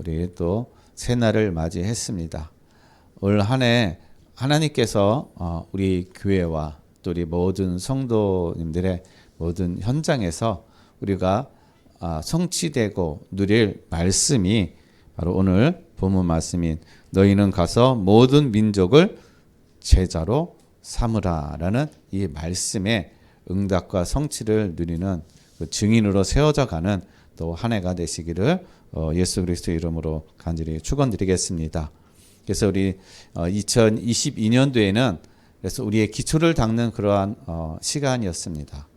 우리 또 새날을 맞이했습니다. 올 한 해 하나님께서 우리 교회와 또 우리 모든 성도님들의 모든 현장에서 우리가 성취되고 누릴 말씀이 바로 오늘 본문 말씀인 너희는 가서 모든 민족을 제자로 삼으라라는 이 말씀의 응답과 성취를 누리는 그 증인으로 세워져 가는 또 한 해가 되시기를 예수 그리스도 이름으로 간절히 축원드리겠습니다. 그래서 우리 2022년도에는 그래서 우리의 기초를 닦는 그러한 시간이었습니다.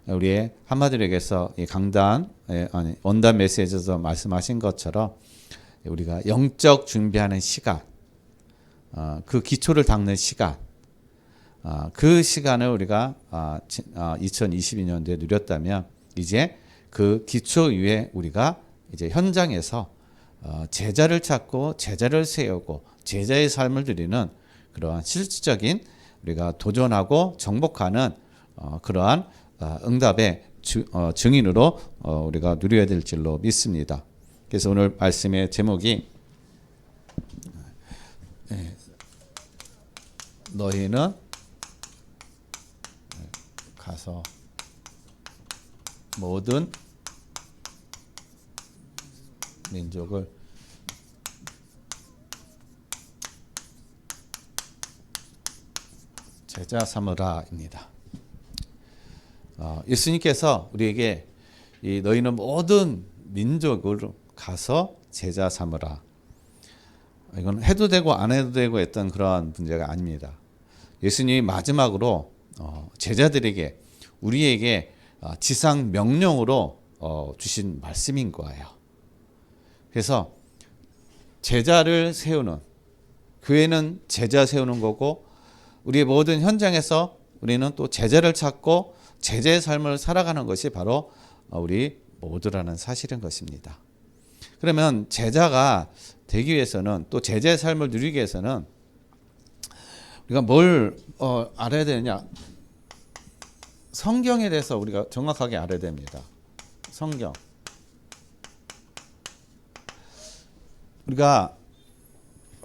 우리의 한마디로 얘기해서 이 강단, 원단 메시지에서 말씀하신 것처럼 우리가 영적 준비하는 시간, 그 기초를 닦는 시간, 그 시간을 우리가 2022년도에 누렸다면 이제 그 기초 위에 우리가 이제 현장에서 제자를 찾고 제자를 세우고 제자의 삶을 누리는 그러한 실질적인 우리가 도전하고 정복하는 그러한 응답의 증인으로 우리가 누려야 될 줄로 믿습니다. 그래서 오늘 말씀의 제목이 너희는 가서 모든 민족을 제자 삼으라입니다. 예수님께서 우리에게 이 너희는 모든 민족으로 가서 제자 삼으라. 이건 해도 되고 안 해도 되고 했던 그런 문제가 아닙니다. 예수님이 마지막으로 제자들에게 우리에게 지상 명령으로 주신 말씀인 거예요. 그래서 제자를 세우는, 교회는 제자 세우는 거고 우리의 모든 현장에서 우리는 또 제자를 찾고 제자의 삶을 살아가는 것이 바로 우리 모두라는 사실인 것입니다. 그러면 제자가 되기 위해서는 또 제자의 삶을 누리기 위해서는 우리가 뭘 알아야 되느냐? 성경에 대해서 우리가 정확하게 알아야 됩니다. 성경. 우리가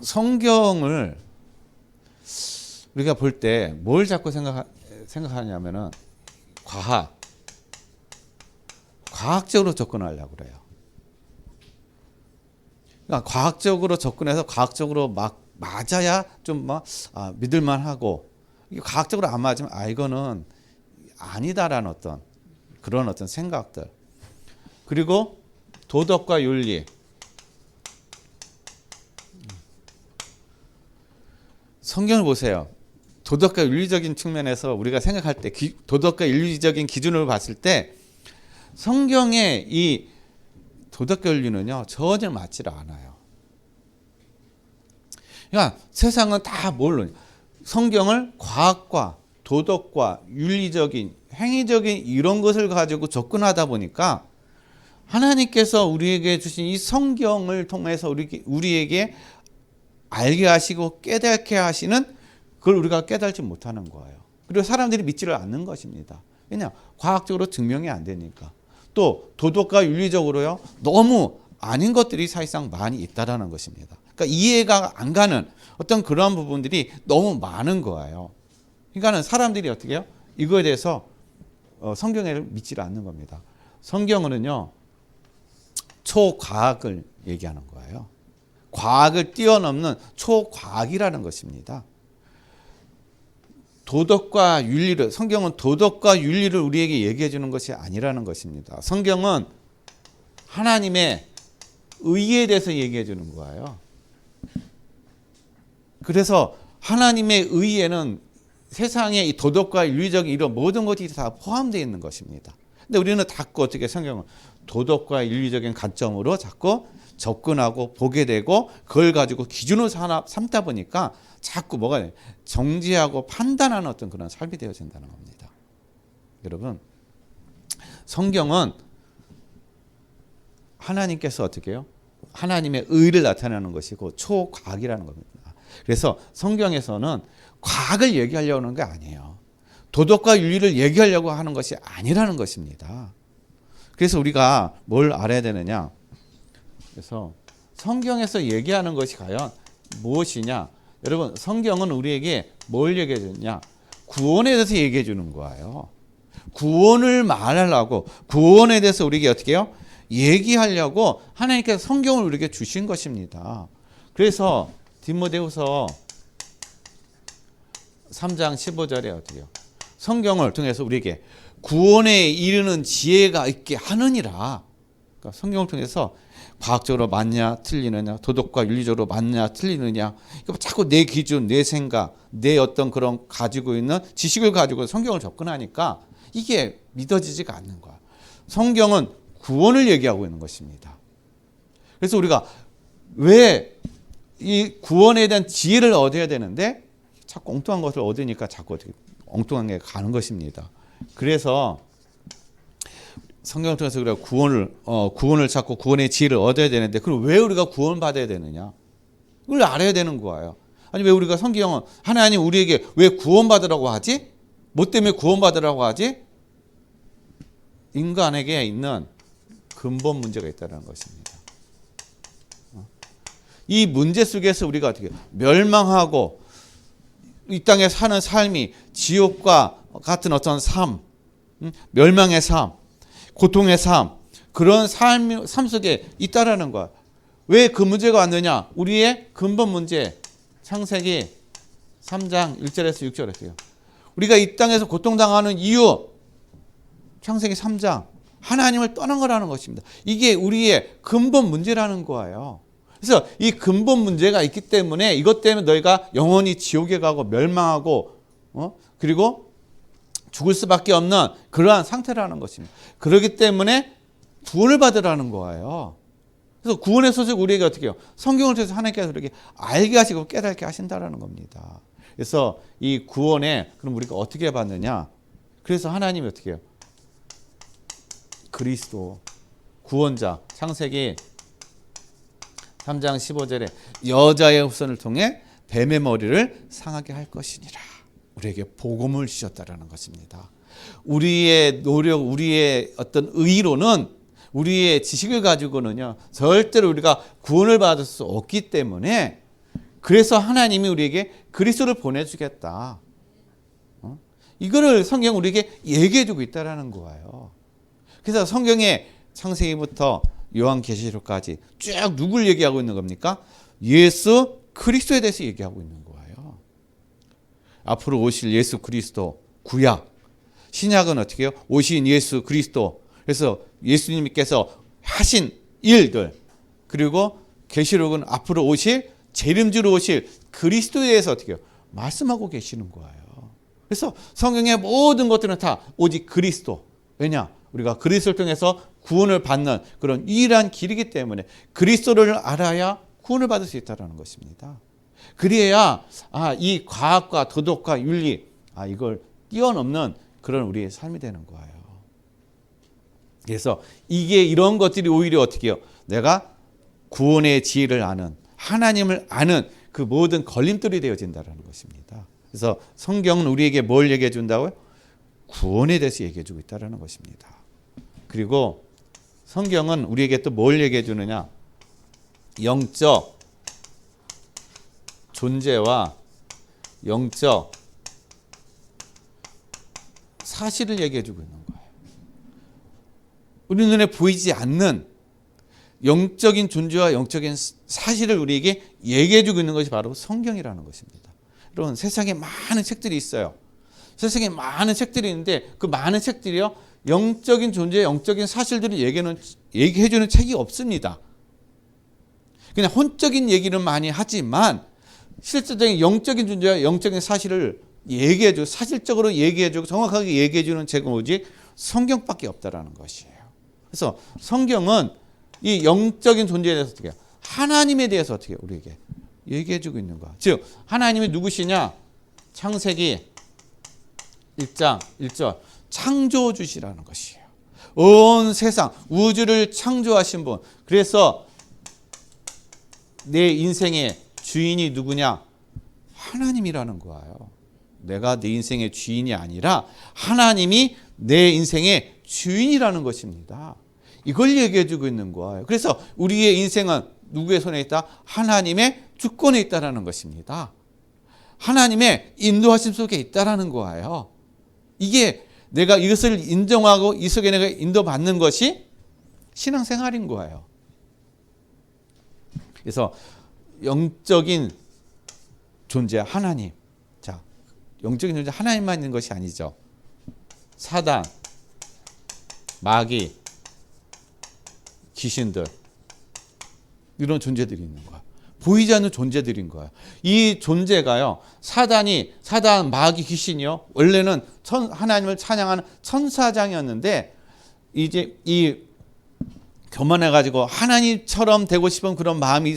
성경을 우리가 볼 때 뭘 자꾸 생각하냐면은 과학적으로 접근하려고 그래요. 그러니까 과학적으로 접근해서 과학적으로 막 맞아야 좀 믿을만 하고, 과학적으로 안 맞으면 이거는 아니다라는 그런 생각들. 그리고 도덕과 윤리. 성경을 보세요. 도덕과 윤리적인 측면에서 우리가 생각할 때 도덕과 윤리적인 기준으로 봤을 때 성경의 이 도덕과 윤리는요 전혀 맞지를 않아요. 그러니까 세상은 다 뭘로 성경을 과학과 도덕과 윤리적인 행위적인 이런 것을 가지고 접근하다 보니까 하나님께서 우리에게 주신 이 성경을 통해서 우리에게 알게 하시고 깨닫게 하시는 그걸 우리가 깨달지 못하는 거예요. 그리고 사람들이 믿지를 않는 것입니다. 왜냐? 과학적으로 증명이 안 되니까. 또 도덕과 윤리적으로요 너무 아닌 것들이 사실상 많이 있다라는 것입니다. 그러니까 이해가 안 가는 어떤 그런 부분들이 너무 많은 거예요. 그러니까는 사람들이 어떻게 해요? 이거에 대해서 성경을 믿지를 않는 겁니다. 성경은요 초과학을 얘기하는 거예요. 과학을 뛰어넘는 초과학이라는 것입니다. 도덕과 윤리를, 성경은 도덕과 윤리를 우리에게 얘기해 주는 것이 아니라는 것입니다. 성경은 하나님의 의에 대해서 얘기해 주는 거예요. 그래서 하나님의 의에는 세상의 이 도덕과 윤리적인 이런 모든 것이 다 포함되어 있는 것입니다. 근데 우리는 자꾸 어떻게 성경을 도덕과 윤리적인 관점으로 자꾸 접근하고 보게 되고 그걸 가지고 기준으로 삼다 보니까 자꾸 뭐가 정지하고 판단하는 어떤 그런 삶이 되어진다는 겁니다. 여러분, 성경은 하나님께서 어떻게 해요? 하나님의 의를 나타내는 것이고 초과학이라는 겁니다. 그래서 성경에서는 과학을 얘기하려고 하는 게 아니에요. 도덕과 윤리를 얘기하려고 하는 것이 아니라는 것입니다. 그래서 우리가 뭘 알아야 되느냐? 그래서 성경에서 얘기하는 것이 과연 무엇이냐? 여러분, 성경은 우리에게 뭘 얘기해 주느냐? 구원에 대해서 얘기해 주는 거예요. 구원을 말하려고, 구원에 대해서 우리에게 어떻게 해요? 얘기하려고 하나님께서 성경을 우리에게 주신 것입니다. 그래서 디모데후서 3장 15절에 어떻게 해요? 성경을 통해서 우리에게 구원에 이르는 지혜가 있게 하느니라. 그러니까 성경을 통해서 과학적으로 맞냐 틀리느냐, 도덕과 윤리적으로 맞냐 틀리느냐, 자꾸 내 기준, 내 생각, 내 어떤 그런 가지고 있는 지식을 가지고 성경을 접근하니까 이게 믿어지지가 않는 거야. 성경은 구원을 얘기하고 있는 것입니다. 그래서 우리가 왜 이 구원에 대한 지혜를 얻어야 되는데 자꾸 엉뚱한 것을 얻으니까 자꾸 어떻게 엉뚱한 게 가는 것입니다. 그래서 성경을 통해서 우리가 구원을 찾고 구원의 지혜를 얻어야 되는데, 그럼 왜 우리가 구원을 받아야 되느냐? 그걸 알아야 되는 거예요. 아니, 왜 우리가 성경은 하나님 우리에게 왜 구원받으라고 하지? 뭐 때문에 구원받으라고 하지? 인간에게 있는 근본 문제가 있다는 것입니다. 이 문제 속에서 우리가 어떻게 멸망하고 이 땅에 사는 삶이 지옥과 같은 어떤 삶, 멸망의 삶, 고통의 삶, 그런 삶 속에 있다라는 거야. 왜 그 문제가 왔느냐? 우리의 근본 문제, 창세기 3장 1절에서 6절에서요. 우리가 이 땅에서 고통당하는 이유, 창세기 3장, 하나님을 떠난 거라는 것입니다. 이게 우리의 근본 문제라는 거예요. 그래서 이 근본 문제가 있기 때문에 이것 때문에 너희가 영원히 지옥에 가고 멸망하고 그리고 죽을 수밖에 없는 그러한 상태라는 것입니다. 그렇기 때문에 구원을 받으라는 거예요. 그래서 구원의 소식 우리에게 어떻게 해요? 성경을 통해서 하나님께서 우리에게 알게 하시고 깨닫게 하신다라는 겁니다. 그래서 이 구원에 그럼 우리가 어떻게 받느냐? 그래서 하나님이 어떻게 해요? 그리스도 구원자, 창세기 3장 15절에 여자의 후손을 통해 뱀의 머리를 상하게 할 것이니라. 우리에게 복음을 주셨다라는 것입니다. 우리의 노력, 우리의 어떤 의로는, 우리의 지식을 가지고는요, 절대로 우리가 구원을 받을 수 없기 때문에, 그래서 하나님이 우리에게 그리스도를 보내주겠다. 이거를 성경 우리에게 얘기해주고 있다라는 거예요. 그래서 성경의 창세기부터 요한계시록까지 쭉 누굴 얘기하고 있는 겁니까? 예수 그리스도에 대해서 얘기하고 있는 거예요. 앞으로 오실 예수 그리스도, 구약. 신약은 어떻게 해요? 오신 예수 그리스도. 그래서 예수님께서 하신 일들, 그리고 계시록은 앞으로 오실, 재림주로 오실 그리스도에 대해서 어떻게 해요? 말씀하고 계시는 거예요. 그래서 성경의 모든 것들은 다 오직 그리스도. 왜냐? 우리가 그리스도를 통해서 구원을 받는 그런 유일한 길이기 때문에 그리스도를 알아야 구원을 받을 수 있다는 것입니다. 그래야 이 과학과 도덕과 윤리, 이걸 뛰어넘는 그런 우리의 삶이 되는 거예요. 그래서 이게 이런 것들이 오히려 어떻게 해요? 내가 구원의 지혜를 아는, 하나님을 아는 그 모든 걸림돌이 되어진다는 것입니다. 그래서 성경은 우리에게 뭘 얘기해 준다고요? 구원에 대해서 얘기해 주고 있다는 것입니다. 그리고 성경은 우리에게 또 뭘 얘기해 주느냐? 영적 존재와 영적 사실을 얘기해 주고 있는 거예요. 우리 눈에 보이지 않는 영적인 존재와 영적인 사실을 우리에게 얘기해 주고 있는 것이 바로 성경이라는 것입니다. 여러분, 세상에 많은 책들이 있어요. 세상에 많은 책들이 있는데 그 많은 책들이요, 영적인 존재의 영적인 사실들을 얘기해 주는 책이 없습니다. 그냥 혼적인 얘기는 많이 하지만 실질적인 영적인 존재와 영적인 사실을 얘기해 주고 사실적으로 얘기해 주고 정확하게 얘기해 주는 책은 오직 성경밖에 없다라는 것이에요. 그래서 성경은 이 영적인 존재에 대해서 어떻게 해요? 하나님에 대해서 어떻게 해요? 우리에게 얘기해 주고 있는 거야. 즉 하나님이 누구시냐? 창세기 1장 1절 창조주시라는 것이에요. 온 세상 우주를 창조하신 분. 그래서 내 인생의 주인이 누구냐? 하나님이라는 거예요. 내가 내 인생의 주인이 아니라 하나님이 내 인생의 주인이라는 것입니다. 이걸 얘기해 주고 있는 거예요. 그래서 우리의 인생은 누구의 손에 있다? 하나님의 주권에 있다라는 것입니다. 하나님의 인도하심 속에 있다라는 거예요. 이게 내가 이것을 인정하고 이 속에 내가 인도받는 것이 신앙생활인 거예요. 그래서 영적인 존재 하나님. 자, 영적인 존재 하나님만 있는 것이 아니죠. 사단, 마귀, 귀신들 이런 존재들이 있는 거야. 보이지 않는 존재들인 거야. 이 존재가요. 사단, 마귀, 귀신이요. 원래는 하나님을 찬양하는 천사장이었는데 이제 이 교만해 가지고 하나님처럼 되고 싶은 그런 마음이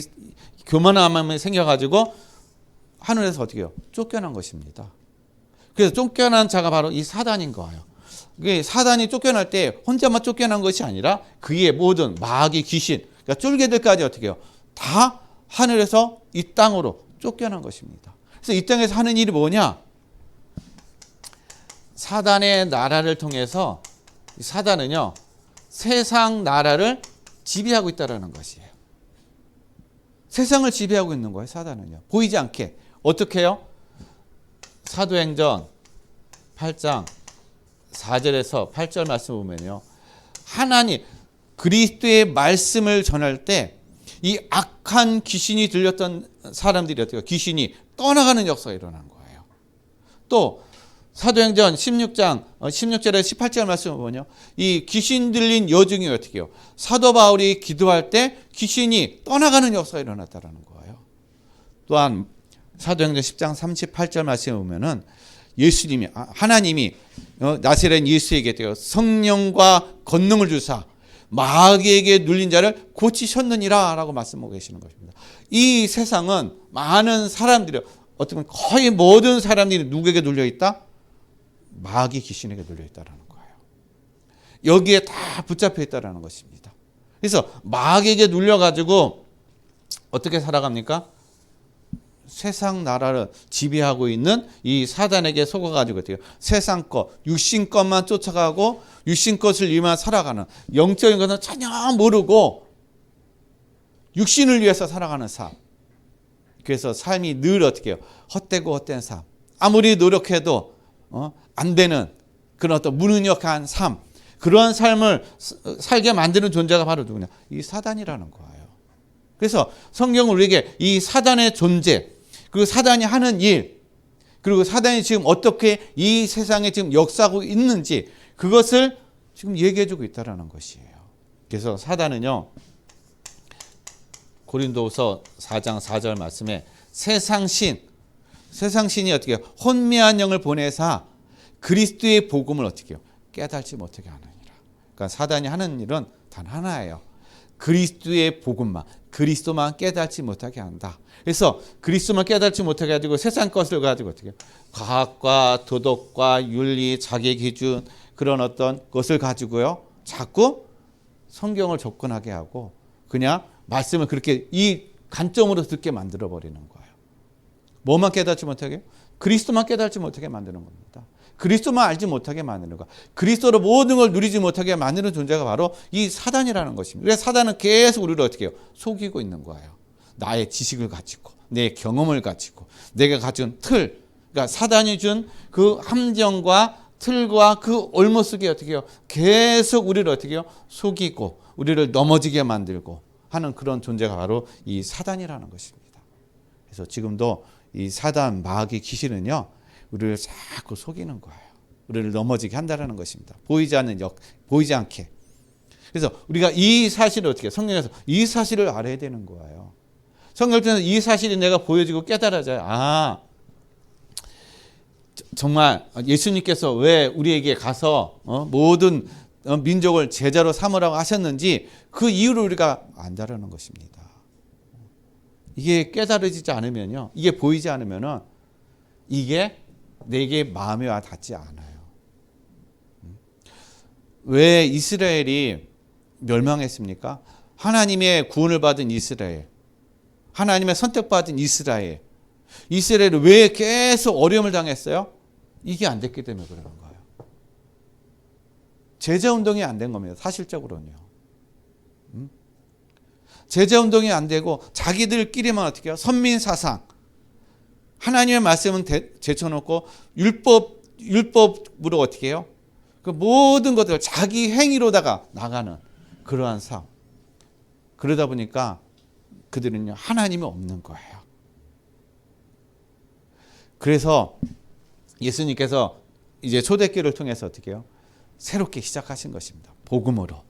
교만한 마음이 생겨 가지고 하늘에서 어떻게 해요? 쫓겨난 것입니다. 그래서 쫓겨난 자가 바로 이 사단인 거예요. 사단이 쫓겨날 때 혼자만 쫓겨난 것이 아니라 그의 모든 마귀, 귀신, 그러니까 쫄개들까지 어떻게 해요? 다 하늘에서 이 땅으로 쫓겨난 것입니다. 그래서 이 땅에서 하는 일이 뭐냐? 사단의 나라를 통해서 사단은요, 세상 나라를 지배하고 있다는 것이에요. 세상을 지배하고 있는 거예요, 사단은요. 보이지 않게. 어떻게 해요? 사도행전 8장 4절에서 8절 말씀 보면요. 하나님, 그리스도의 말씀을 전할 때 이 악한 귀신이 들렸던 사람들이 어떻게 해요? 귀신이 떠나가는 역사가 일어난 거예요. 또 사도행전 16장 16절에서 18절 말씀을 보면요. 이 귀신 들린 여중이 어떻게 해요? 사도 바울이 기도할 때 귀신이 떠나가는 역사가 일어났다는 거예요. 또한 사도행전 10장 38절 말씀을 보면은 예수님이 하나님이 나사렛 예수에게 성령과 권능을 주사 마귀에게 눌린 자를 고치셨느니라 라고 말씀하고 계시는 것입니다. 이 세상은 많은 사람들이 어떻게 보면 거의 모든 사람들이 누구에게 눌려 있다? 마귀 귀신에게 눌려 있다는 거예요. 여기에 다 붙잡혀 있다는 것입니다. 그래서 마귀에게 눌려가지고 어떻게 살아갑니까? 세상 나라를 지배하고 있는 이 사단에게 속아가지고 어떻게 세상 것, 육신 것만 쫓아가고 육신 것을 위해만 살아가는 영적인 것은 전혀 모르고 육신을 위해서 살아가는 삶. 그래서 삶이 늘 어떻게 해요? 헛되고 헛된 삶. 아무리 노력해도 안 되는 그런 어떤 무능력한 삶. 그러한 삶을 살게 만드는 존재가 바로 누구냐? 이 사단이라는 거예요. 그래서 성경은 우리에게 이 사단의 존재, 그리고 사단이 하는 일, 그리고 사단이 지금 어떻게 이 세상에 지금 역사하고 있는지 그것을 지금 얘기해주고 있다는 것이에요. 그래서 사단은요, 고린도후서 4장 4절 말씀에 세상신이 어떻게 해요? 혼미한 영을 보내사 그리스도의 복음을 어떻게 해요? 깨달지 못하게 하느니라. 그러니까 사단이 하는 일은 단 하나예요. 그리스도의 복음만, 그리스도만 깨닫지 못하게 한다. 그래서 그리스도만 깨닫지 못하게 가지고 세상 것을 가지고 어떻게 해요? 과학과 도덕과 윤리, 자기 기준 그런 어떤 것을 가지고요. 자꾸 성경을 접근하게 하고 그냥 말씀을 그렇게 이 관점으로 듣게 만들어 버리는 거예요. 뭐만 깨닫지 못하게? 그리스도만 깨닫지 못하게 만드는 겁니다. 그리스도만 알지 못하게 만드는 거. 그리스도로 모든 걸 누리지 못하게 만드는 존재가 바로 이 사단이라는 것입니다. 그래서 사단은 계속 우리를 어떻게 해요? 속이고 있는 거예요. 나의 지식을 가지고, 내 경험을 가지고, 내가 가진 틀, 그러니까 사단이 준 그 함정과 틀과 그 올무 속에 어떻게 해요? 계속 우리를 어떻게 해요? 속이고, 우리를 넘어지게 만들고 하는 그런 존재가 바로 이 사단이라는 것입니다. 그래서 지금도 이 사단, 마귀, 귀신은요, 우리를 자꾸 속이는 거예요. 우리를 넘어지게 한다는 것입니다. 보이지 않게. 그래서 우리가 이 사실을 어떻게 해요? 성경에서 이 사실을 알아야 되는 거예요. 성경에서 이 사실이 내가 보여지고 깨달아져요. 정말 예수님께서 왜 우리에게 가서 모든 민족을 제자로 삼으라고 하셨는지 그 이유를 우리가 안다라는 것입니다. 이게 깨달아지지 않으면요, 이게 보이지 않으면은 이게 내게 마음에 와 닿지 않아요. 왜 이스라엘이 멸망했습니까? 하나님의 구원을 받은 이스라엘, 하나님의 선택받은 이스라엘이 왜 계속 어려움을 당했어요? 이게 안 됐기 때문에 그러는 거예요. 제자운동이 안 된 겁니다. 사실적으로는요. 제자운동이 안 되고 자기들끼리만 어떻게 해요? 선민사상. 하나님의 말씀은 제쳐놓고 율법으로 어떻게 해요? 그 모든 것들을 자기 행위로다가 나가는 그러한 삶. 그러다 보니까 그들은요, 하나님이 없는 거예요. 그래서 예수님께서 이제 초대교회를 통해서 어떻게 해요? 새롭게 시작하신 것입니다. 복음으로.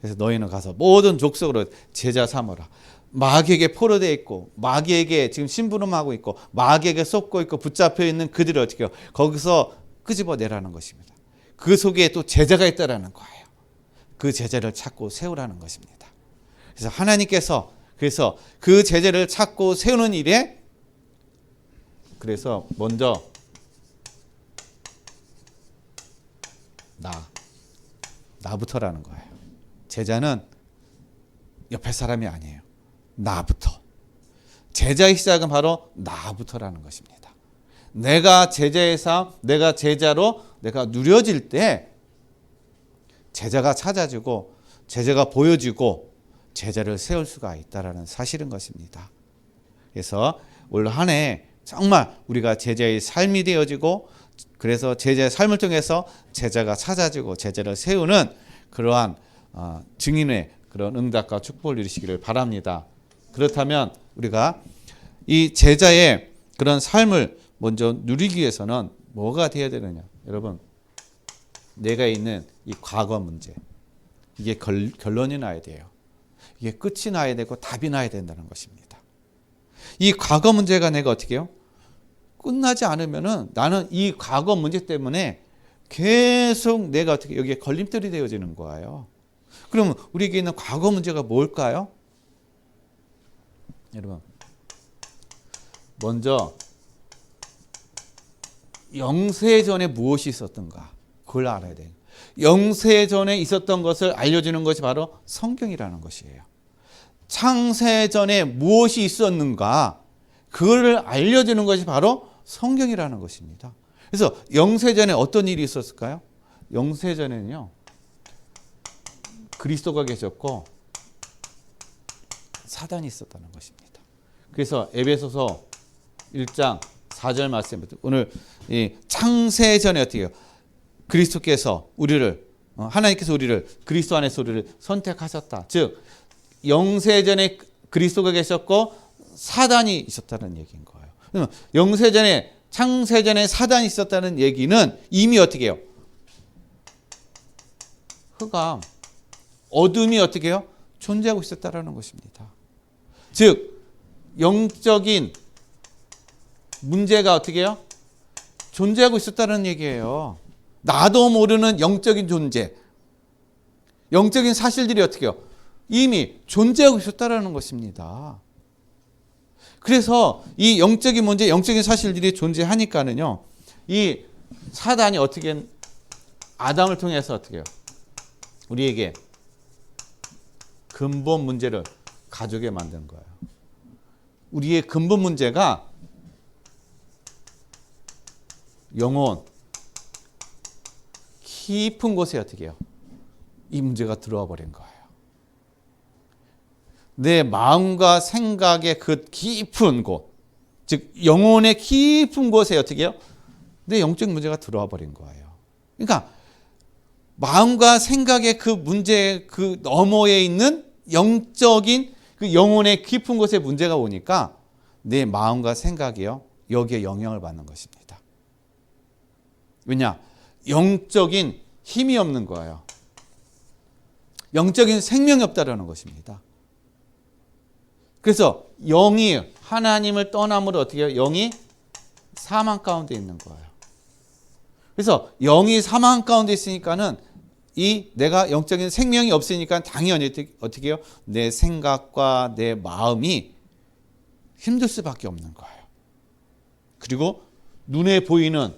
그래서 너희는 가서 모든 족속으로 제자 삼으라. 마귀에게 포로되어 있고 마귀에게 지금 심부름하고 있고 마귀에게 쏟고 있고 붙잡혀 있는 그들을 어떻게 해요? 거기서 끄집어내라는 것입니다. 그 속에 또 제자가 있다라는 거예요. 그 제자를 찾고 세우라는 것입니다. 그래서 하나님께서 그래서 그 제자를 찾고 세우는 일에 그래서 먼저 나부터라는 거예요. 제자는 옆에 사람이 아니에요. 나부터. 제자의 시작은 바로 나부터라는 것입니다. 내가 제자의 삶, 내가 제자로 내가 누려질 때 제자가 찾아지고 제자가 보여지고 제자를 세울 수가 있다라는 사실인 것입니다. 그래서 올 한 해 정말 우리가 제자의 삶이 되어지고 그래서 제자의 삶을 통해서 제자가 찾아지고 제자를 세우는 그러한 증인의 그런 응답과 축복을 누리시기를 바랍니다. 그렇다면 우리가 이 제자의 그런 삶을 먼저 누리기 위해서는 뭐가 되어야 되느냐? 여러분, 내가 있는 이 과거 문제, 이게 결론이 나야 돼요. 이게 끝이 나야 되고 답이 나야 된다는 것입니다. 이 과거 문제가 내가 어떻게 해요? 끝나지 않으면은 나는 이 과거 문제 때문에 계속 내가 어떻게 여기에 걸림돌이 되어지는 거예요. 그러면 우리에게 있는 과거 문제가 뭘까요? 여러분, 먼저 영세 전에 무엇이 있었던가 그걸 알아야 돼요. 영세 전에 있었던 것을 알려주는 것이 바로 성경이라는 것이에요. 창세 전에 무엇이 있었는가 그걸 알려주는 것이 바로 성경이라는 것입니다. 그래서 영세 전에 어떤 일이 있었을까요? 영세 전에는요, 그리스도가 계셨고 사단이 있었다는 것입니다. 그래서 에베소서 1장 4절 말씀입니다. 오늘 이 창세 전에 어떻게 해요? 그리스도께서 우리를 하나님께서 우리를 그리스도 안에서 우리를 선택하셨다. 즉 영세 전에 그리스도가 계셨고 사단이 있었다는 얘기인 거예요. 그러면 영세 전에 창세 전에 사단이 있었다는 얘기는 이미 어떻게 해요? 흑암, 어둠이 어떻게 해요? 존재하고 있었다라는 것입니다. 즉 영적인 문제가 어떻게 해요? 존재하고 있었다는 얘기예요. 나도 모르는 영적인 존재, 영적인 사실들이 어떻게 해요? 이미 존재하고 있었다는 것입니다. 그래서 이 영적인 문제, 영적인 사실들이 존재하니까는요, 이 사단이 어떻게 아담을 통해서 어떻게 해요? 우리에게 근본 문제를 가져오게 만든 거예요. 우리의 근본 문제가 영혼, 깊은 곳에 어떻게 해요? 이 문제가 들어와 버린 거예요. 내 마음과 생각의 그 깊은 곳, 즉 영혼의 깊은 곳에 어떻게 해요? 내 영적 문제가 들어와 버린 거예요. 그러니까 마음과 생각의 그 문제 그 너머에 있는 영적인 그 영혼의 깊은 곳에 문제가 오니까 내 마음과 생각이요 여기에 영향을 받는 것입니다. 왜냐? 영적인 힘이 없는 거예요. 영적인 생명이 없다라는 것입니다. 그래서 영이 하나님을 떠남으로 어떻게 해요? 영이 사망 가운데 있는 거예요. 그래서 영이 사망 가운데 있으니까는 이 내가 영적인 생명이 없으니까 당연히 어떻게 해요? 내 생각과 내 마음이 힘들 수밖에 없는 거예요. 그리고 눈에 보이는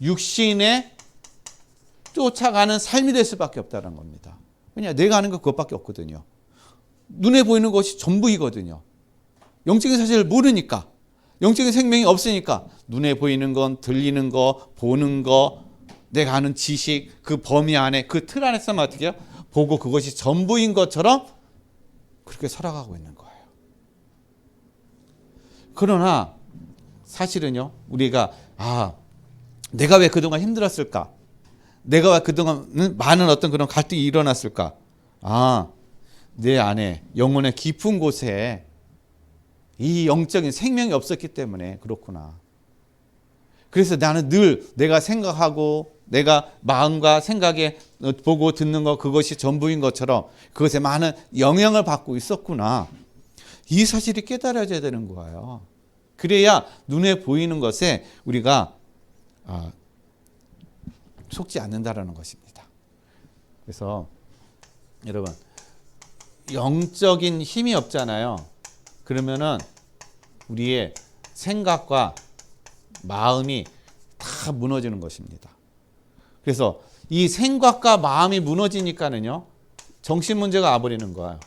육신에 쫓아가는 삶이 될 수밖에 없다는 겁니다. 왜냐? 내가 아는 거 그것밖에 없거든요. 눈에 보이는 것이 전부이거든요. 영적인 사실을 모르니까, 영적인 생명이 없으니까 눈에 보이는 건 들리는 거, 보는 거, 내가 아는 지식, 그 범위 안에 그 틀 안에서만 어떻게 해요? 보고 그것이 전부인 것처럼 그렇게 살아가고 있는 거예요. 그러나 사실은요, 우리가 내가 왜 그동안 힘들었을까? 내가 왜 그동안 많은 어떤 그런 갈등이 일어났을까? 내 안에 영혼의 깊은 곳에 이 영적인 생명이 없었기 때문에 그렇구나. 그래서 나는 늘 내가 생각하고 내가 마음과 생각에 보고 듣는 것, 그것이 전부인 것처럼 그것에 많은 영향을 받고 있었구나. 이 사실이 깨달아져야 되는 거예요. 그래야 눈에 보이는 것에 우리가 속지 않는다라는 것입니다. 그래서 여러분, 영적인 힘이 없잖아요. 그러면은 우리의 생각과 마음이 다 무너지는 것입니다. 그래서 이 생각과 마음이 무너지니까는요, 정신 문제가 와버리는 거예요.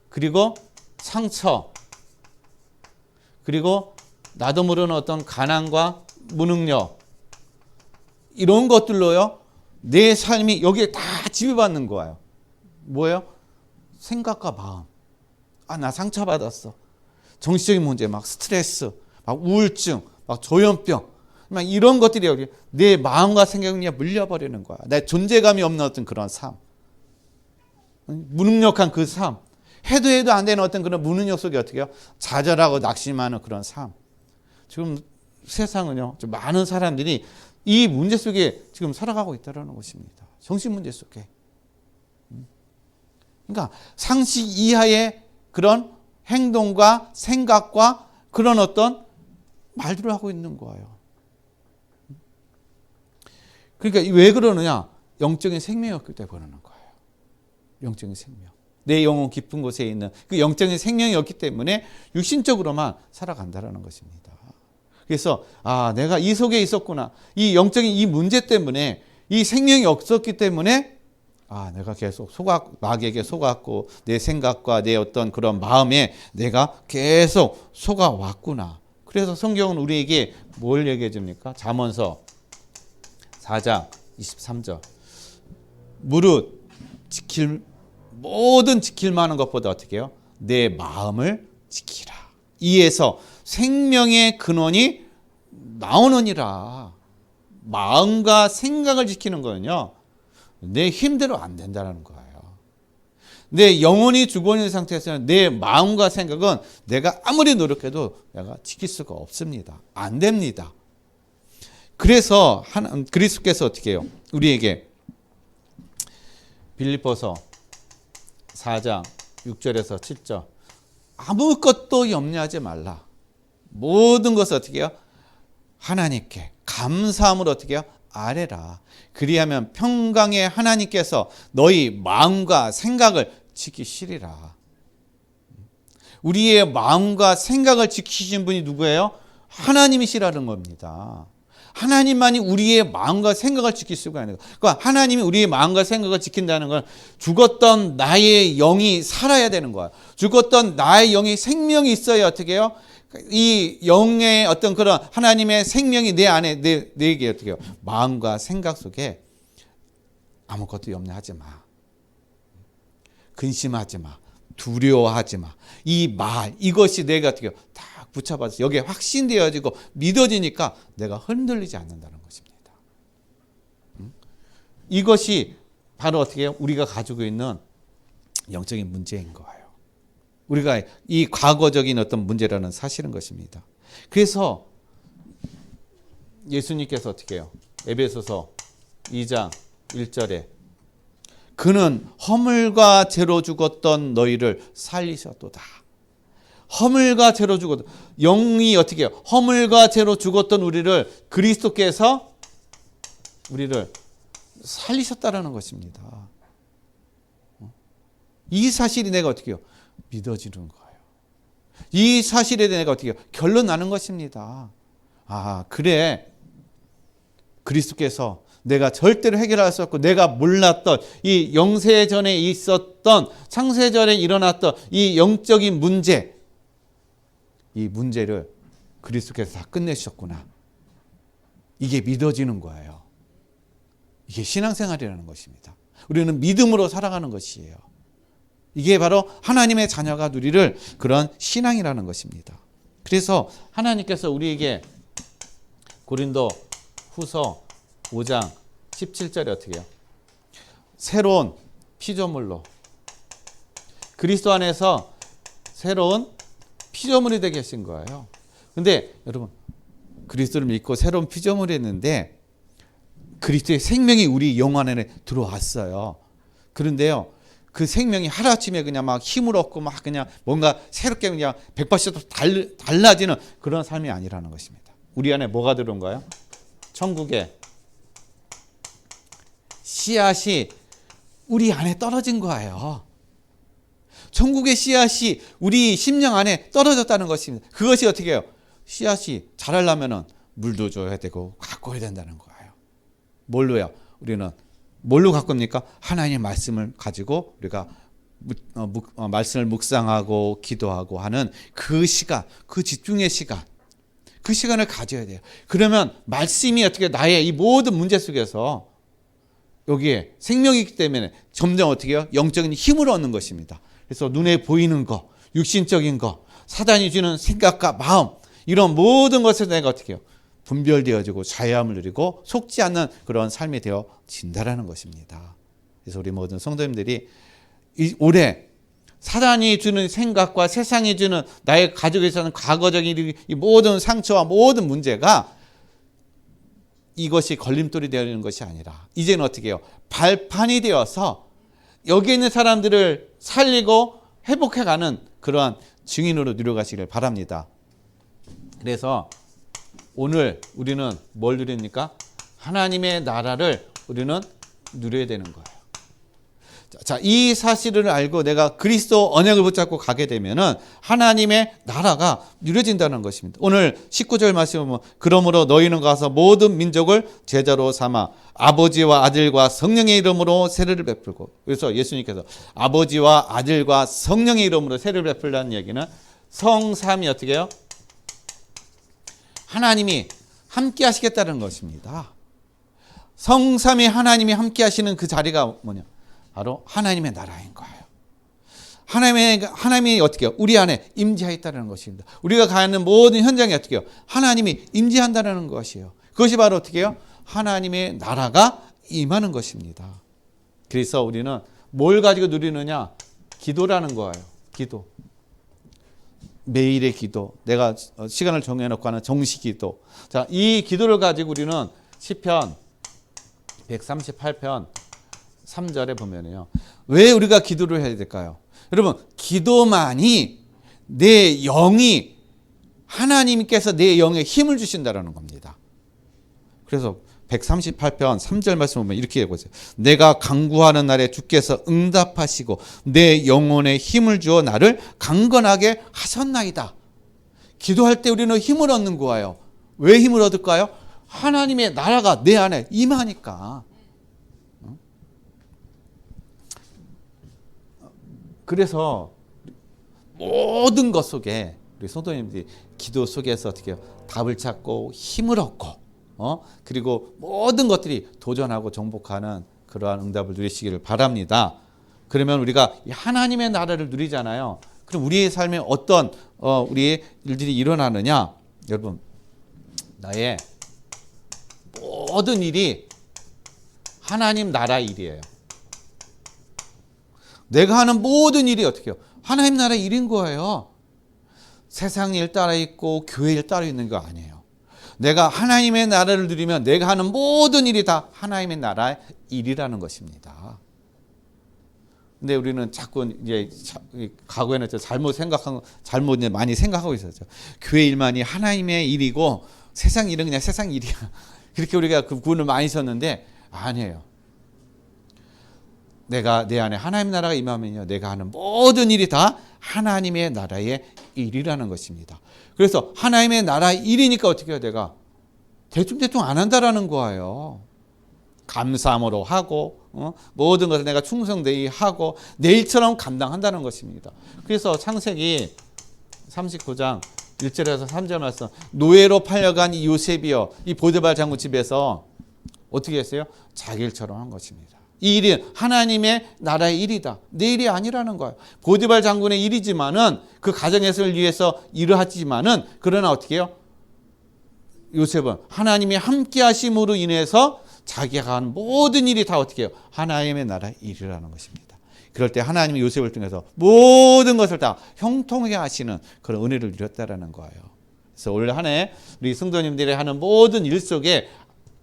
그리고 상처, 그리고 나도 모르는 어떤 가난과 무능력, 이런 것들로요, 내 삶이 여기에 다 지배받는 거예요. 뭐예요? 생각과 마음. 나 상처받았어. 정신적인 문제, 막 스트레스, 막 우울증, 막 조현병, 막 이런 것들이 내 마음과 생각을 그냥 물려버리는 거야. 내 존재감이 없는 어떤 그런 삶. 무능력한 그 삶. 해도 안 되는 어떤 그런 무능력 속에 어떻게 해요? 좌절하고 낙심하는 그런 삶. 지금 세상은요, 좀 많은 사람들이 이 문제 속에 지금 살아가고 있다는 것입니다. 정신 문제 속에. 그러니까 상식 이하의 그런 행동과 생각과 그런 어떤 말들을 하고 있는 거예요. 그러니까 왜 그러느냐? 영적인 생명이 없기 때문에 그러는 거예요. 영적인 생명. 내 영혼 깊은 곳에 있는 그 영적인 생명이 없기 때문에 육신적으로만 살아간다는 것입니다. 그래서 내가 이 속에 있었구나. 이 영적인 이 문제 때문에 이 생명이 없었기 때문에 내가 계속 마귀에게 속았고 내 생각과 내 어떤 그런 마음에 내가 계속 속아왔구나. 그래서 성경은 우리에게 뭘 얘기해 줍니까? 잠언서 4장 23절. 무릇 모든 지킬 만한 것보다 어떻게 해요? 내 마음을 지키라. 이에서 생명의 근원이 나오느니라. 마음과 생각을 지키는 거는요, 내 힘대로 안 된다는 거예요. 내 영혼이 죽어 있는 상태에서는 내 마음과 생각은 내가 아무리 노력해도 내가 지킬 수가 없습니다. 안 됩니다. 그래서 그리스도께서 어떻게 해요? 우리에게 빌립보서 4장 6절에서 7절 아무것도 염려하지 말라. 모든 것을 어떻게 해요? 하나님께 감사함으로 어떻게 해요? 아뢰라. 그리하면 평강의 하나님께서 너희 마음과 생각을 지키시리라. 우리의 마음과 생각을 지키신 분이 누구예요? 하나님이시라는 겁니다. 하나님만이 우리의 마음과 생각을 지킬 수가 있는 거예요. 그러니까 하나님이 우리의 마음과 생각을 지킨다는 건 죽었던 나의 영이 살아야 되는 거예요. 죽었던 나의 영이 생명이 있어야 어떻게 해요? 이 영의 어떤 그런 하나님의 생명이 내 안에 내게 어떻게 해요? 마음과 생각 속에 아무것도 염려하지 마. 근심하지 마. 두려워하지 마. 이 말, 이것이 내가 어떻게 해요? 다 붙여봐서 여기에 확신되어지고 믿어지니까 내가 흔들리지 않는다는 것입니다. 이것이 바로 어떻게 해요? 우리가 가지고 있는 영적인 문제인 거예요. 우리가 이 과거적인 어떤 문제라는 사실인 것입니다. 그래서 예수님께서 어떻게 해요? 에베소서 2장 1절에 그는 허물과 죄로 죽었던 너희를 살리셨도다. 허물과 죄로 죽었던 영이 어떻게 해요? 허물과 죄로 죽었던 우리를 그리스도께서 우리를 살리셨다라는 것입니다. 이 사실이 내가 어떻게 해요? 믿어지는 거예요. 이 사실에 대해 내가 어떻게 해요? 결론 나는 것입니다. 그래. 그리스도께서 내가 절대로 해결할 수 없고 내가 몰랐던 이 영세전에 있었던 창세전에 일어났던 이 영적인 문제, 이 문제를 그리스도께서 다 끝내셨구나. 이게 믿어지는 거예요. 이게 신앙생활이라는 것입니다. 우리는 믿음으로 살아가는 것이에요. 이게 바로 하나님의 자녀가 누리를 그런 신앙이라는 것입니다. 그래서 하나님께서 우리에게 고린도 후서 5장 17절에 어떻게 해요? 새로운 피조물로 그리스도 안에서 새로운 피조물이 되게 하신 거예요. 근데 여러분 그리스도를 믿고 새로운 피조물이 했는데 그리스도의 생명이 우리 영 안에 들어왔어요. 그런데요, 그 생명이 하루아침에 그냥 막 힘을 얻고 막 그냥 뭔가 새롭게 그냥 180도 달라지는 그런 삶이 아니라는 것입니다. 우리 안에 뭐가 들어온가요? 천국의 씨앗이 우리 안에 떨어진 거예요. 천국의 씨앗이 우리 심령 안에 떨어졌다는 것입니다. 그것이 어떻게 해요? 씨앗이 자라려면 물도 줘야 되고 가꿔야 된다는 거예요. 뭘로요? 우리는 뭘로 가꿉니까? 하나님의 말씀을 가지고 우리가 말씀을 묵상하고 기도하고 하는 그 시간, 그 집중의 시간, 그 시간을 가져야 돼요. 그러면 말씀이 어떻게 나의 이 모든 문제 속에서 여기에 생명이 있기 때문에 점점 어떻게 해요? 영적인 힘을 얻는 것입니다. 그래서 눈에 보이는 거, 육신적인 거, 사단이 주는 생각과 마음, 이런 모든 것에 내가 어떻게 해요? 분별되어지고 자유함을 누리고 속지 않는 그런 삶이 되어진다라는 것입니다. 그래서 우리 모든 성도님들이 올해 사단이 주는 생각과 세상이 주는 나의 가족에서는 과거적인 이 모든 상처와 모든 문제가 이것이 걸림돌이 되는 것이 아니라 이제는 어떻게 해요? 발판이 되어서 여기 있는 사람들을 살리고 회복해가는 그러한 증인으로 누려가시길 바랍니다. 그래서 오늘 우리는 뭘 누립니까? 하나님의 나라를 우리는 누려야 되는 거예요. 자, 이 사실을 알고 내가 그리스도 언약을 붙잡고 가게 되면은 하나님의 나라가 누려진다는 것입니다. 오늘 19절 말씀을 보면 그러므로 너희는 가서 모든 민족을 제자로 삼아 아버지와 아들과 성령의 이름으로 세례를 베풀고, 그래서 예수님께서 아버지와 아들과 성령의 이름으로 세례를 베풀라는 얘기는 성삼이 어떻게 해요? 하나님이 함께 하시겠다는 것입니다. 성삼위 하나님이 함께 하시는 그 자리가 뭐냐? 바로 하나님의 나라인 거예요. 하나님이 어떻게 해요? 우리 안에 임재하였다는 것입니다. 우리가 가는 모든 현장에 어떻게 해요? 하나님이 임재한다는 것이에요. 그것이 바로 어떻게 해요? 하나님의 나라가 임하는 것입니다. 그래서 우리는 뭘 가지고 누리느냐? 기도라는 거예요. 기도. 매일의 기도, 내가 시간을 정해놓고 하는 정시기도. 자, 이 기도를 가지고 우리는 시편 138편 3절에 보면요, 왜 우리가 기도를 해야 될까요? 여러분, 기도만이 내 영이, 하나님께서 내 영에 힘을 주신다는 겁니다. 그래서 138편 3절 말씀 보면 이렇게 해보세요. 내가 간구하는 날에 주께서 응답하시고 내 영혼에 힘을 주어 나를 강건하게 하셨나이다. 기도할 때 우리는 힘을 얻는 거예요. 왜 힘을 얻을까요? 하나님의 나라가 내 안에 임하니까. 그래서 모든 것 속에 우리 성도님들이 기도 속에서 어떻게 해요? 답을 찾고 힘을 얻고 그리고 모든 것들이 도전하고 정복하는 그러한 응답을 누리시기를 바랍니다. 그러면 우리가 하나님의 나라를 누리잖아요. 그럼 우리의 삶에 어떤 우리의 일들이 일어나느냐? 여러분, 나의 모든 일이 하나님 나라 일이에요. 내가 하는 모든 일이 어떻게 해요? 하나님 나라 일인 거예요. 세상 일 따라 있고 교회 일 따라 있는 거 아니에요. 내가 하나님의 나라를 누리면 내가 하는 모든 일이 다 하나님의 나라의 일이라는 것입니다. 근데 우리는 자꾸 이제 과거에는 잘못 많이 생각하고 있었죠. 교회 일만이 하나님의 일이고 세상 일은 그냥 세상 일이야. 그렇게 우리가 그 구분을 많이 썼는데 아니에요. 내가 내 안에 하나님의 나라가 임하면요, 내가 하는 모든 일이 다 하나님의 나라의 일이라는 것입니다. 그래서 하나님의 나라의 일이니까 어떻게 해요? 내가 대충 안 한다라는 거예요. 감사함으로 하고 모든 것을 내가 충성되이 하고 내 일처럼 감당한다는 것입니다. 그래서 창세기 39장 1절에서 3절 말씀, 노예로 팔려간 이 요셉이요, 이 보디발 장군 집에서 어떻게 했어요? 자기 일처럼 한 것입니다. 이 일이 하나님의 나라의 일이다. 내 일이 아니라는 거예요. 보디발 장군의 일이지만은 그 가정에서를 위해서 일을 하지만은 그러나 어떻게 해요? 요셉은 하나님이 함께 하심으로 인해서 자기가 하는 모든 일이 다 어떻게 해요? 하나님의 나라의 일이라는 것입니다. 그럴 때 하나님이 요셉을 통해서 모든 것을 다 형통하게 하시는 그런 은혜를 누렸다라는 거예요. 그래서 올 한 해 우리 성도님들이 하는 모든 일 속에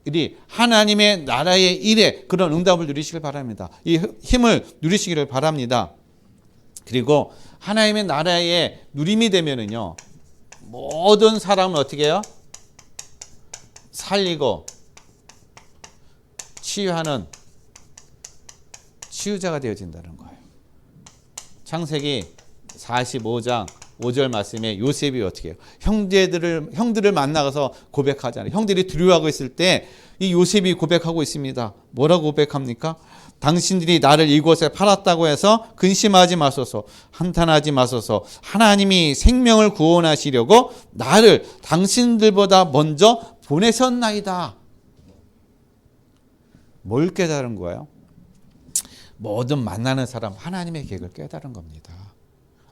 이 하나님의 나라의 일에 그런 응답을 누리시길 바랍니다. 이 힘을 누리시기를 바랍니다. 그리고 하나님의 나라의 누림이 되면은요, 모든 사람은 어떻게 해요? 살리고 치유하는 치유자가 되어진다는 거예요. 창세기 45장 5절 말씀에 요셉이 어떻게 해요? 형들을 만나서 고백하잖아요. 형들이 두려워하고 있을 때 이 요셉이 고백하고 있습니다. 뭐라고 고백합니까? 당신들이 나를 이곳에 팔았다고 해서 근심하지 마소서, 한탄하지 마소서. 하나님이 생명을 구원하시려고 나를 당신들보다 먼저 보내셨나이다. 뭘 깨달은 거예요? 모든 만나는 사람 하나님의 계획을 깨달은 겁니다.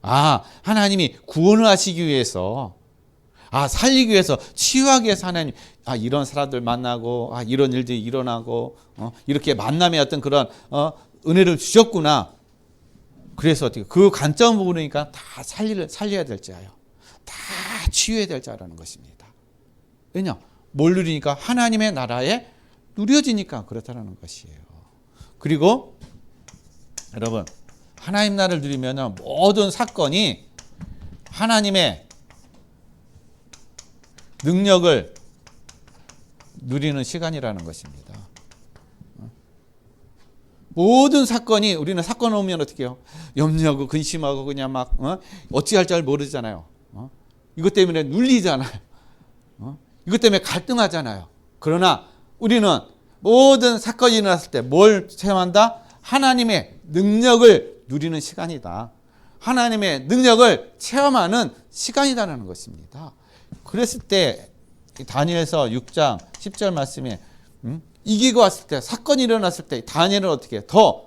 아, 하나님이 구원을 하시기 위해서, 살리기 위해서, 치유하기 위해서 하나님, 이런 사람들 만나고, 이런 일들이 일어나고, 이렇게 만남의 어떤 그런 은혜를 주셨구나. 그래서 어떻게 그 관점 보니까 다 살려야 될 자예요. 다 치유해야 될 자라는 것입니다. 왜냐? 뭘 누리니까 하나님의 나라에 누려지니까 그렇다는 것이에요. 그리고 여러분, 하나님 나라를 누리면 모든 사건이 하나님의 능력을 누리는 시간이라는 것입니다. 모든 사건이, 우리는 사건 오면 어떻게 해요? 염려하고 근심하고 그냥 막 어찌할 줄 모르잖아요. 이것 때문에 눌리잖아요. 이것 때문에 갈등하잖아요. 그러나 우리는 모든 사건이 일어났을 때 뭘 체험한다? 하나님의 능력을 누리는 시간이다. 하나님의 능력을 체험하는 시간이라는 것입니다. 그랬을 때 다니엘서 6장 10절 말씀에 이기고 왔을 때, 사건이 일어났을 때 다니엘은 어떻게 해요? 더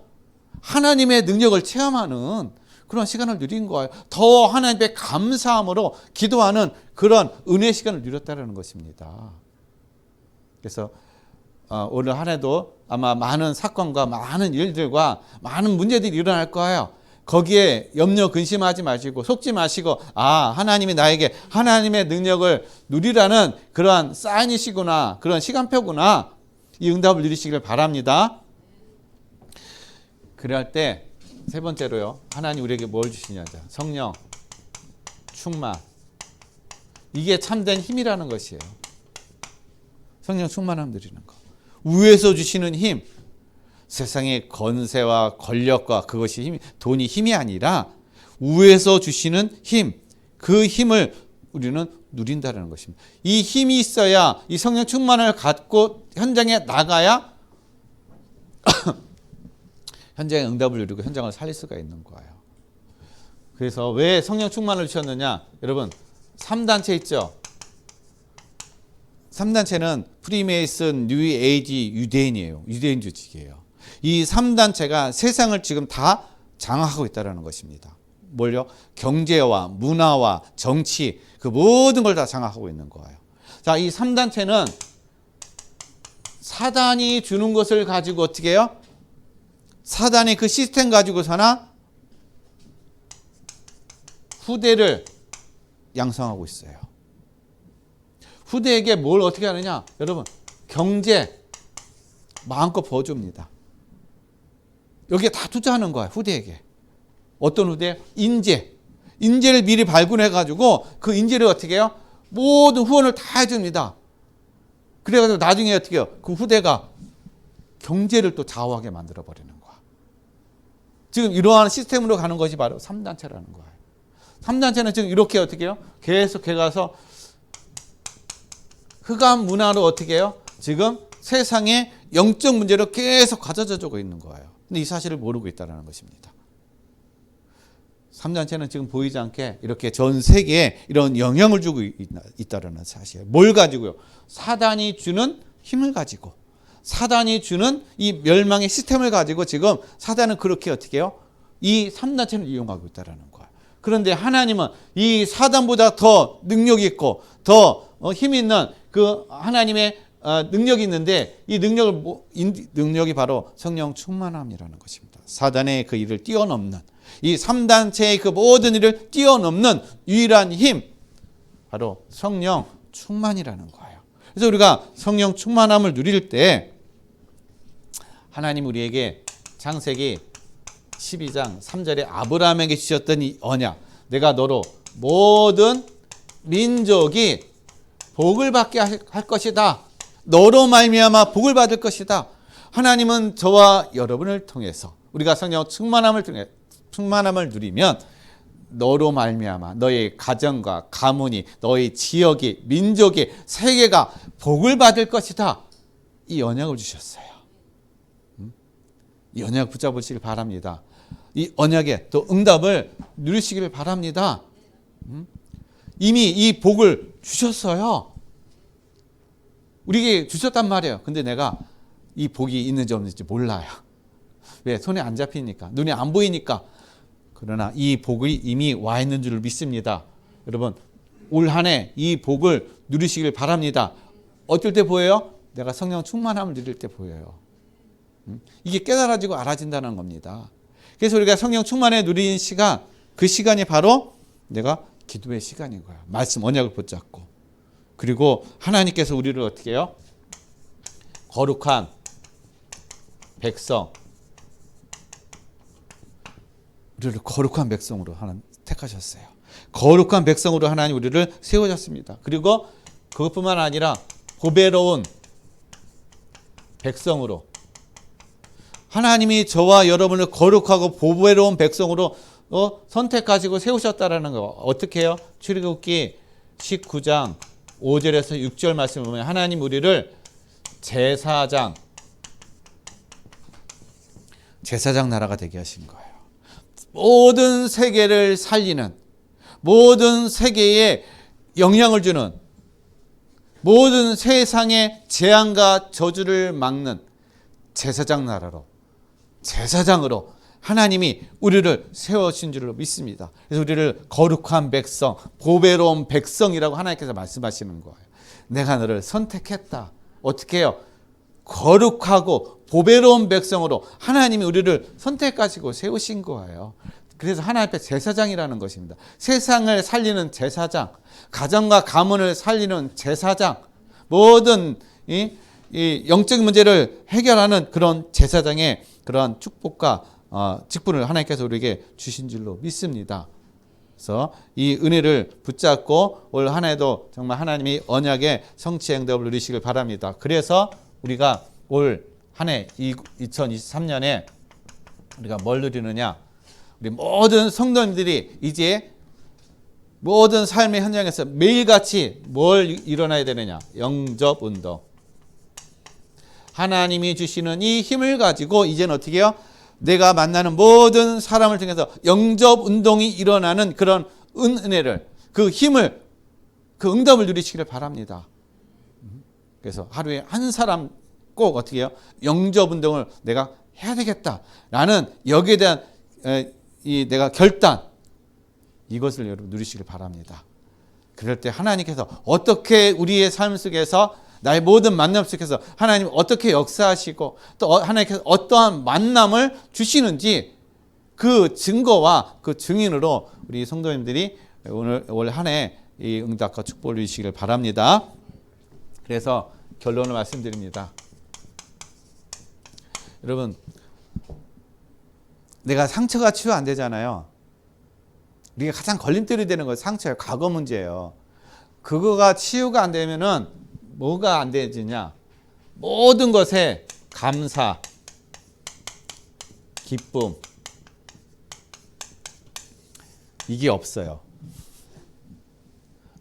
하나님의 능력을 체험하는 그런 시간을 누린 거예요. 더 하나님께 감사함으로 기도하는 그런 은혜의 시간을 누렸다는 것입니다. 그래서 오늘 한 해도 아마 많은 사건과 많은 일들과 많은 문제들이 일어날 거예요. 거기에 염려 근심하지 마시고 속지 마시고 하나님이 나에게 하나님의 능력을 누리라는 그러한 사인이시구나, 그런 시간표구나, 이 응답을 누리시길 바랍니다. 그럴 때 세 번째로요, 하나님 우리에게 뭘 주시냐? 성령 충만. 이게 참된 힘이라는 것이에요. 성령 충만함 누리는 거. 위에서 주시는 힘, 세상의 건세와 권력과 그것이 힘, 돈이 힘이 아니라 위에서 주시는 힘, 그 힘을 우리는 누린다는 것입니다. 이 힘이 있어야, 이 성령 충만을 갖고 현장에 나가야 현장의 응답을 누리고 현장을 살릴 수가 있는 거예요. 그래서 왜 성령 충만을 주셨느냐? 여러분, 3단체 있죠? 3단체는 프리메이슨, 뉴에이지, 유대인이에요. 유대인 조직이에요. 이 3단체가 세상을 지금 다 장악하고 있다는 것입니다. 뭘요? 경제와 문화와 정치, 그 모든 걸 다 장악하고 있는 거예요. 자, 이 3단체는 사단이 주는 것을 가지고 어떻게 해요? 사단이 그 시스템 가지고서나 후대를 양성하고 있어요. 후대에게 뭘 어떻게 하느냐? 여러분, 경제 마음껏 부어줍니다. 여기에 다 투자하는 거야, 후대에게. 어떤 후대? 인재를 미리 발굴해가지고 그 인재를 어떻게 해요? 모든 후원을 다 해줍니다. 그래가지고 나중에 어떻게 해요? 그 후대가 경제를 또 좌우하게 만들어버리는 거야. 지금 이러한 시스템으로 가는 것이 바로 3단체라는 거예요. 3단체는 지금 이렇게 어떻게 해요? 계속 해가서 흑암 문화로 어떻게 해요? 지금 세상의 영적 문제로 계속 가져져 주고 있는 거예요. 근데 이 사실을 모르고 있다는 것입니다. 3단체는 지금 보이지 않게 이렇게 전 세계에 이런 영향을 주고 있다는 사실. 뭘 가지고요? 사단이 주는 힘을 가지고, 사단이 주는 이 멸망의 시스템을 가지고 지금 사단은 그렇게 어떻게 해요? 이 3단체를 이용하고 있다는 거예요. 그런데 하나님은 이 사단보다 더 능력이 있고 더 힘 있는 그 하나님의 능력이 있는데 이 능력이 바로 성령 충만함이라는 것입니다. 사단의 그 일을 뛰어넘는 이 3단체의 그 모든 일을 뛰어넘는 유일한 힘, 바로 성령 충만이라는 거예요. 그래서 우리가 성령 충만함을 누릴 때 하나님 우리에게 창세기 12장 3절에 아브라함에게 주셨던 이 언약, 내가 너로 모든 민족이 복을 받게 할 것이다. 너로 말미암아 복을 받을 것이다. 하나님은 저와 여러분을 통해서 우리가 성령 충만함을 누리면 너로 말미암아 너의 가정과 가문이, 너의 지역이, 민족이, 세계가 복을 받을 것이다. 이 언약을 주셨어요. 이 언약 붙잡으시길 바랍니다. 이 언약에 또 응답을 누리시길 바랍니다. 이미 이 복을 주셨어요. 우리에게 주셨단 말이에요. 근데 내가 이 복이 있는지 없는지 몰라요. 왜? 손에 안 잡히니까, 눈에 안 보이니까. 그러나 이 복이 이미 와 있는 줄 믿습니다. 여러분, 올 한 해 이 복을 누리시길 바랍니다. 어떨 때 보여요? 내가 성령 충만함을 누릴 때 보여요. 이게 깨달아지고 알아진다는 겁니다. 그래서 우리가 성령 충만에 누리는 시간, 그 시간이 바로 내가 기도의 시간인 거야. 말씀 언약을 붙잡고. 그리고 하나님께서 우리를 어떻게 해요? 거룩한 백성, 우리를 거룩한 백성으로 하나님 택하셨어요. 거룩한 백성으로 하나님 우리를 세우셨습니다. 그리고 그것뿐만 아니라 보배로운 백성으로, 하나님이 저와 여러분을 거룩하고 보배로운 백성으로 선택하시고 세우셨다라는 거. 어떻게 해요? 출애굽기 19장 5절에서 6절 말씀을 보면 하나님 우리를 제사장 나라가 되게 하신 거예요. 모든 세계를 살리는, 모든 세계에 영향을 주는, 모든 세상의 재앙과 저주를 막는 제사장 나라로, 제사장으로 하나님이 우리를 세우신 줄로 믿습니다. 그래서 우리를 거룩한 백성, 보배로운 백성이라고 하나님께서 말씀하시는 거예요. 내가 너를 선택했다. 어떻게 해요? 거룩하고 보배로운 백성으로 하나님이 우리를 선택하시고 세우신 거예요. 그래서 하나님 앞에 제사장이라는 것입니다. 세상을 살리는 제사장, 가정과 가문을 살리는 제사장, 모든 이 영적인 문제를 해결하는 그런 제사장의 그런 축복과 직분을 하나님께서 우리에게 주신 줄로 믿습니다. 그래서 이 은혜를 붙잡고 올 한 해도 정말 하나님이 언약의 성취 응답을 누리시길 바랍니다. 그래서 우리가 올 한 해 2023년에 우리가 뭘 누리느냐? 우리 모든 성도님들이 이제 모든 삶의 현장에서 매일같이 뭘 일어나야 되느냐? 영접 운동. 하나님이 주시는 이 힘을 가지고 이제는 어떻게 해요? 내가 만나는 모든 사람을 통해서 영접 운동이 일어나는 그런 은혜를, 그 힘을, 그 응답을 누리시기를 바랍니다. 그래서 하루에 한 사람 꼭 어떻게 해요? 영접 운동을 내가 해야 되겠다라는 여기에 대한 내가 결단, 이것을 여러분 누리시길 바랍니다. 그럴 때 하나님께서 어떻게 우리의 삶 속에서, 나의 모든 만남 속에서 하나님 어떻게 역사하시고 또 하나님께서 어떠한 만남을 주시는지 그 증거와 그 증인으로 우리 성도님들이 올 한 해 이 응답과 축복을 누리시기를 바랍니다. 그래서 결론을 말씀드립니다. 여러분, 내가 상처가 치유 안 되잖아요. 우리가 가장 걸림돌이 되는 건 상처예요. 과거 문제예요. 그거가 치유가 안 되면은 뭐가 안 되느냐? 모든 것에 감사, 기쁨, 이게 없어요.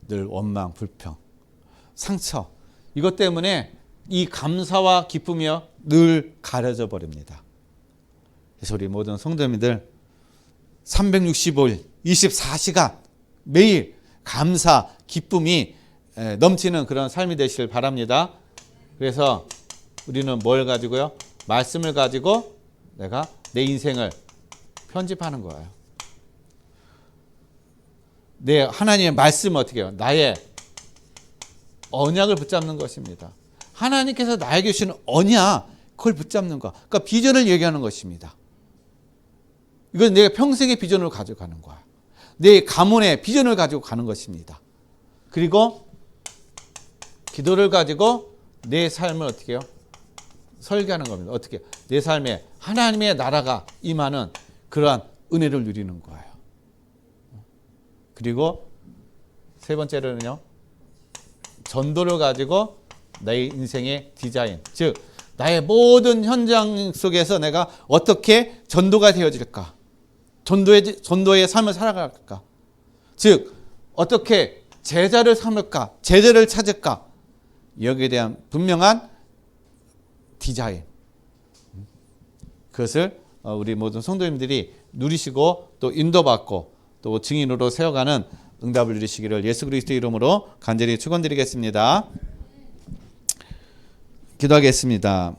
늘 원망, 불평, 상처. 이것 때문에 이 감사와 기쁨이요 늘 가려져 버립니다. 그래서 우리 모든 성도님들 365일 24시간 매일 감사, 기쁨이 넘치는 그런 삶이 되시길 바랍니다. 그래서 우리는 뭘 가지고요? 말씀을 가지고 내가 내 인생을 편집하는 거예요. 내 하나님의 말씀을 어떻게 해요? 나의 언약을 붙잡는 것입니다. 하나님께서 나에게 주시는 언약, 그걸 붙잡는 거. 그러니까 비전을 얘기하는 것입니다. 이건 내가 평생의 비전을 가져가는 거야. 내 가문의 비전을 가지고 가는 것입니다. 그리고 기도를 가지고 내 삶을 어떻게 해요? 설계하는 겁니다. 어떻게? 내 삶에 하나님의 나라가 임하는 그러한 은혜를 누리는 거예요. 그리고 세 번째로는요, 전도를 가지고 내 인생의 디자인, 즉 나의 모든 현장 속에서 내가 어떻게 전도가 되어질까, 전도의 삶을 살아갈까, 즉 어떻게 제자를 삼을까, 제자를 찾을까, 여기에 대한 분명한 디자인, 그것을 우리 모든 성도님들이 누리시고 또 인도받고 또 증인으로 세워가는 응답을 누리시기를 예수 그리스도 이름으로 간절히 축원드리겠습니다. 기도하겠습니다.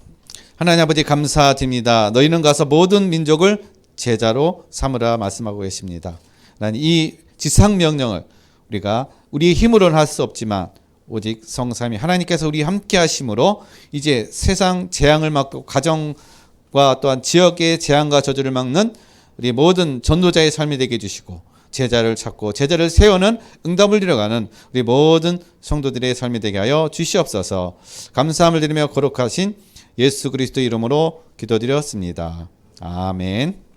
하나님 아버지 감사드립니다. 너희는 가서 모든 민족을 제자로 삼으라 말씀하고 계십니다. 하나님, 이 지상 명령을 우리가 우리의 힘으로는 할 수 없지만 오직 성삼위 하나님께서 우리 함께 하심으로 이제 세상 재앙을 막고 가정과 또한 지역의 재앙과 저주를 막는 우리 모든 전도자의 삶이 되게 해주시고 제자를 찾고 제자를 세우는 응답을 이뤄가는 우리 모든 성도들의 삶이 되게 하여 주시옵소서. 감사함을 드리며 거룩하신 예수 그리스도 이름으로 기도드렸습니다. 아멘.